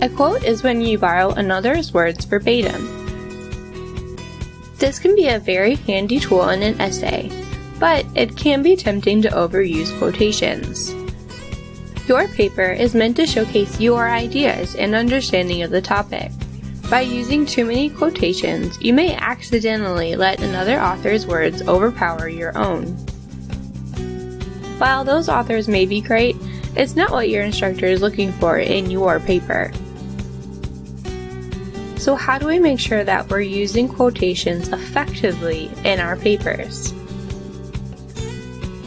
A quote is when you borrow another's words verbatim. This can be a very handy tool in an essay, but it can be tempting to overuse quotations. Your paper is meant to showcase your ideas and understanding of the topic. By using too many quotations, you may accidentally let another author's words overpower your own. While those authors may be great, it's not what your instructor is looking for in your paper. So how do we make sure that we're using quotations effectively in our papers?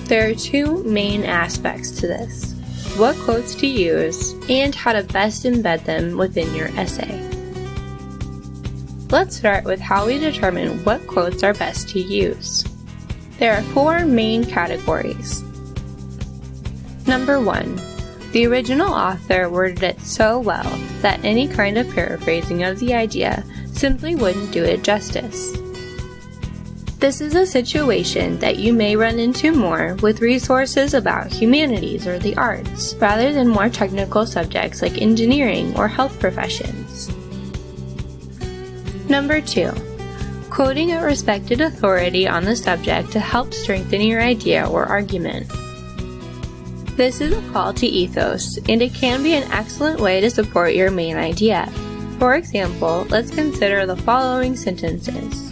There are two main aspects to this: what quotes to use and how to best embed them within your essay. Let's start with how we determine what quotes are best to use. There are four main categories. Number 1. The original author worded it so well that any kind of paraphrasing of the idea simply wouldn't do it justice. This is a situation that you may run into more with resources about humanities or the arts, rather than more technical subjects like engineering or health professions. Number 2. Quoting a respected authority on the subject to help strengthen your idea or argument. This is a call to ethos, and it can be an excellent way to support your main idea. For example, let's consider the following sentences.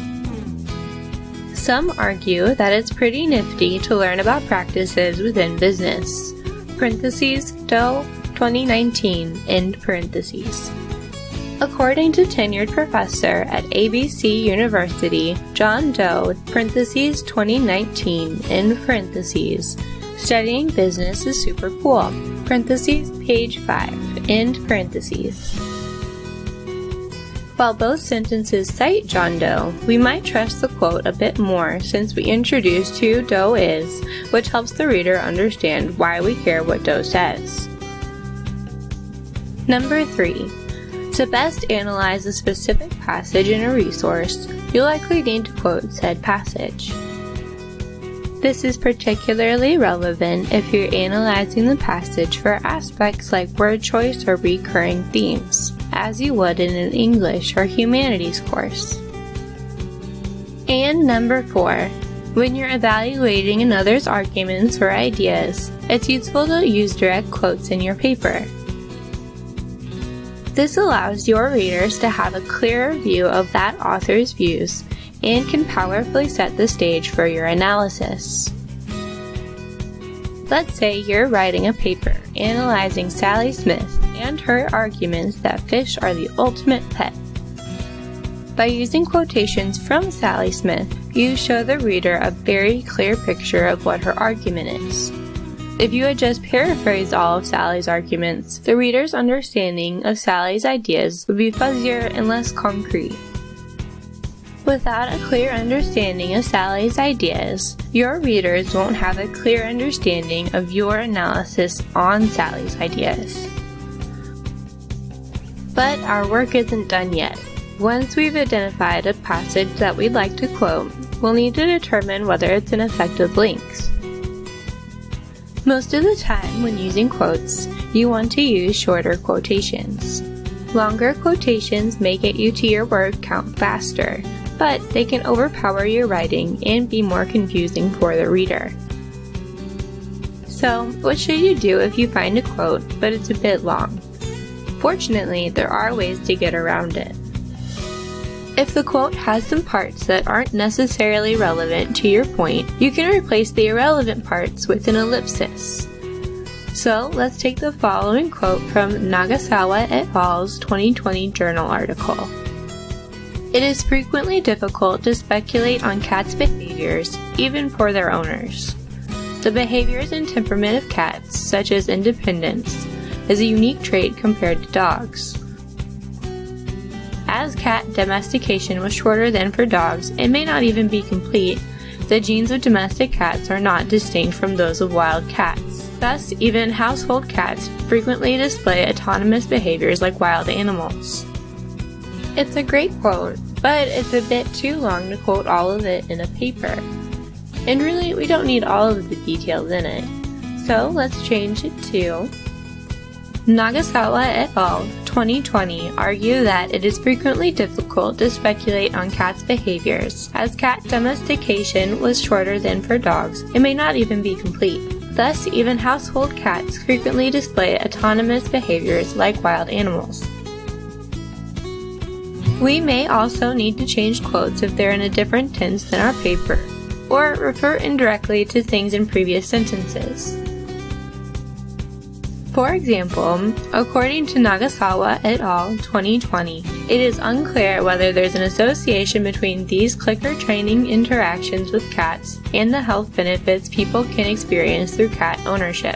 Some argue that it's pretty nifty to learn about practices within business. Parentheses, Doe, 2019, end parentheses. According to tenured professor at ABC University, John Doe, parentheses, 2019, end parentheses, studying business is super cool, parentheses, page 5, end parentheses. While both sentences cite John Doe, we might trust the quote a bit more since we introduced who Doe is, which helps the reader understand why we care what Doe says. Number 3. To best analyze a specific passage in a resource, you'll likely need to quote said passage. This is particularly relevant if you're analyzing the passage for aspects like word choice or recurring themes, as you would in an English or humanities course. And number 4, when you're evaluating another's arguments or ideas, it's useful to use direct quotes in your paper. This allows your readers to have a clearer view of that author's views and can powerfully set the stage for your analysis. Let's say you're writing a paper analyzing Sally Smith and her arguments that fish are the ultimate pet. By using quotations from Sally Smith, you show the reader a very clear picture of what her argument is. If you had just paraphrased all of Sally's arguments, the reader's understanding of Sally's ideas would be fuzzier and less concrete. Without a clear understanding of Sally's ideas, your readers won't have a clear understanding of your analysis on Sally's ideas. But our work isn't done yet. Once we've identified a passage that we'd like to quote, we'll need to determine whether it's an effective length. Most of the time when using quotes, you want to use shorter quotations. Longer quotations may get you to your word count faster, but they can overpower your writing and be more confusing for the reader. So, what should you do if you find a quote, but it's a bit long? Fortunately, there are ways to get around it. If the quote has some parts that aren't necessarily relevant to your point, you can replace the irrelevant parts with an ellipsis. So let's take the following quote from Nagasawa et al.'s 2020 journal article. It is frequently difficult to speculate on cats' behaviors, even for their owners. The behaviors and temperament of cats, such as independence, is a unique trait compared to dogs. As cat domestication was shorter than for dogs and may not even be complete, the genes of domestic cats are not distinct from those of wild cats. Thus, even household cats frequently display autonomous behaviors like wild animals. It's a great quote, but it's a bit too long to quote all of it in a paper. And really, we don't need all of the details in it. So let's change it to: Nagasawa et al. 2020 argue that it is frequently difficult to speculate on cats' behaviors, as cat domestication was shorter than for dogs and may not even be complete. Thus, even household cats frequently display autonomous behaviors like wild animals. We may also need to change quotes if they're in a different tense than our paper, or refer indirectly to things in previous sentences. For example, according to Nagasawa et al. 2020, it is unclear whether there's an association between these clicker training interactions with cats and the health benefits people can experience through cat ownership.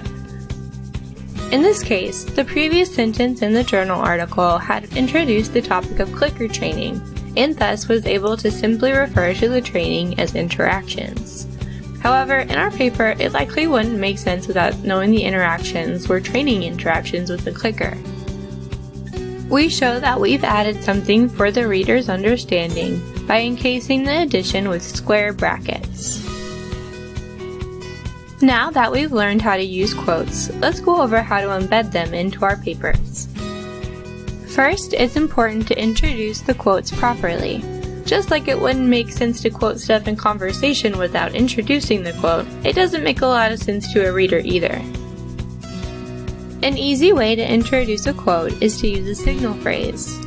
In this case, the previous sentence in the journal article had introduced the topic of clicker training, and thus was able to simply refer to the training as interactions. However, in our paper, it likely wouldn't make sense without knowing the interactions were training interactions with the clicker. We show that we've added something for the reader's understanding by encasing the addition with square brackets. Now that we've learned how to use quotes, let's go over how to embed them into our papers. First, it's important to introduce the quotes properly. Just like it wouldn't make sense to quote stuff in conversation without introducing the quote, it doesn't make a lot of sense to a reader either. An easy way to introduce a quote is to use a signal phrase.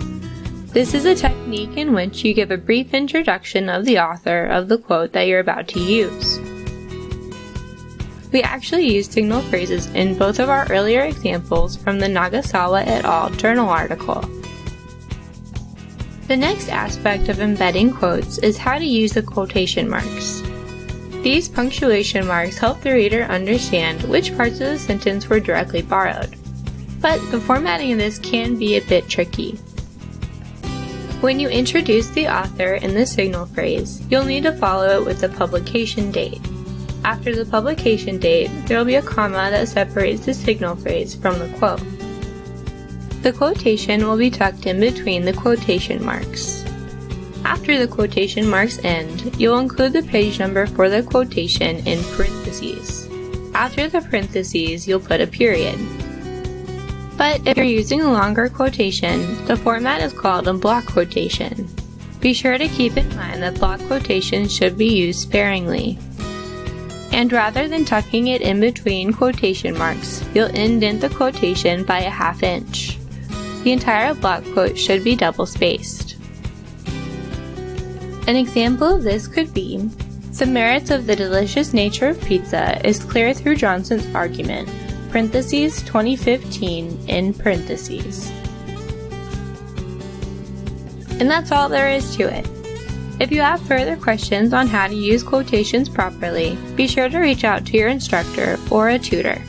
This is a technique in which you give a brief introduction of the author of the quote that you're about to use. We actually used signal phrases in both of our earlier examples from the Nagasawa et al. Journal article. The next aspect of embedding quotes is how to use the quotation marks. These punctuation marks help the reader understand which parts of the sentence were directly borrowed. But the formatting of this can be a bit tricky. When you introduce the author in the signal phrase, you'll need to follow it with the publication date. After the publication date, there will be a comma that separates the signal phrase from the quote. The quotation will be tucked in between the quotation marks. After the quotation marks end, you'll include the page number for the quotation in parentheses. After the parentheses, you'll put a period. But if you're using a longer quotation, the format is called a block quotation. Be sure to keep in mind that block quotations should be used sparingly. And rather than tucking it in between quotation marks, you'll indent the quotation by a ½ inch. The entire block quote should be double-spaced. An example of this could be, the merits of the delicious nature of pizza is clear through Johnson's argument, parentheses 2015 in parentheses. And that's all there is to it. If you have further questions on how to use quotations properly, be sure to reach out to your instructor or a tutor.